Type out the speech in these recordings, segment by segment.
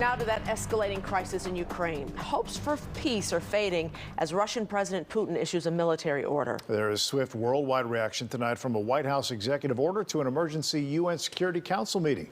Now to that escalating crisis in Ukraine. Hopes for peace are fading as Russian President Putin issues a military order. There is swift worldwide reaction tonight from a White House executive order to an emergency UN Security Council meeting.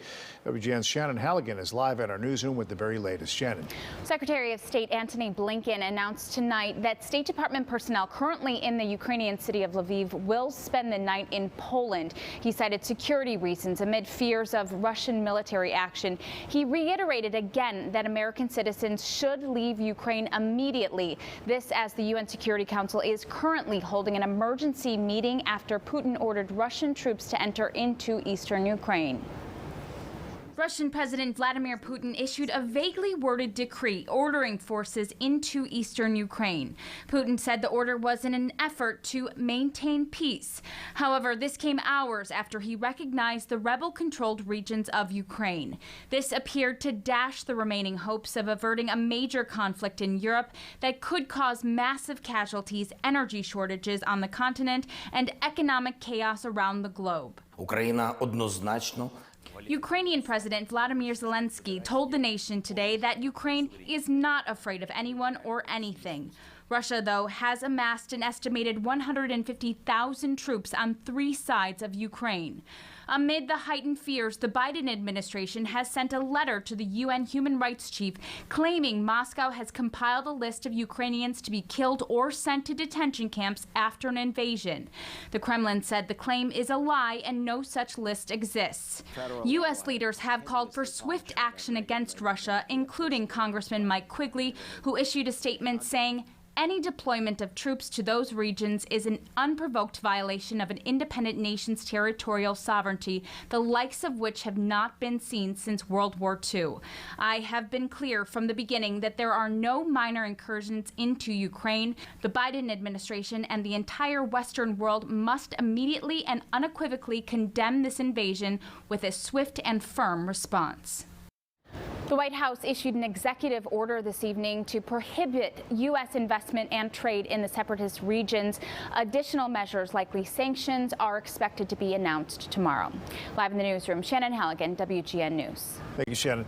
WGN's Shannon Halligan is live at our newsroom with the very latest. Shannon. Secretary of State Antony Blinken announced tonight that State Department personnel currently in the Ukrainian city of Lviv will spend the night in Poland. He cited security reasons amid fears of Russian military action. He reiterated again that American citizens should leave Ukraine immediately. This as the UN Security Council is currently holding an emergency meeting after Putin ordered Russian troops to enter into eastern Ukraine. Russian President Vladimir Putin issued a vaguely worded decree ordering forces into eastern Ukraine. Putin said the order was in an effort to maintain peace. However, this came hours after he recognized the rebel-controlled regions of Ukraine. This appeared to dash the remaining hopes of averting a major conflict in Europe that could cause massive casualties, energy shortages on the continent, and economic chaos around the globe. Україна однозначно. Ukrainian President Vladimir Zelensky told the nation today that Ukraine is not afraid of anyone or anything. Russia, though, has amassed an estimated 150,000 troops on three sides of Ukraine. Amid the heightened fears, the Biden administration has sent a letter to the UN human rights chief claiming Moscow has compiled a list of Ukrainians to be killed or sent to detention camps after an invasion. The Kremlin said the claim is a lie and no such list exists. U.S. leaders have called for swift action against Russia, including Congressman Mike Quigley, who issued a statement saying, "Any deployment of troops to those regions is an unprovoked violation of an independent nation's territorial sovereignty, the likes of which have not been seen since World War II. I have been clear from the beginning that there are no minor incursions into Ukraine. The Biden administration and the entire Western world must immediately and unequivocally condemn this invasion with a swift and firm response." The White House issued an executive order this evening to prohibit U.S. investment and trade in the separatist regions. Additional measures, likely sanctions, are expected to be announced tomorrow. Live in the newsroom, Shannon Halligan, WGN News. Thank you, Shannon.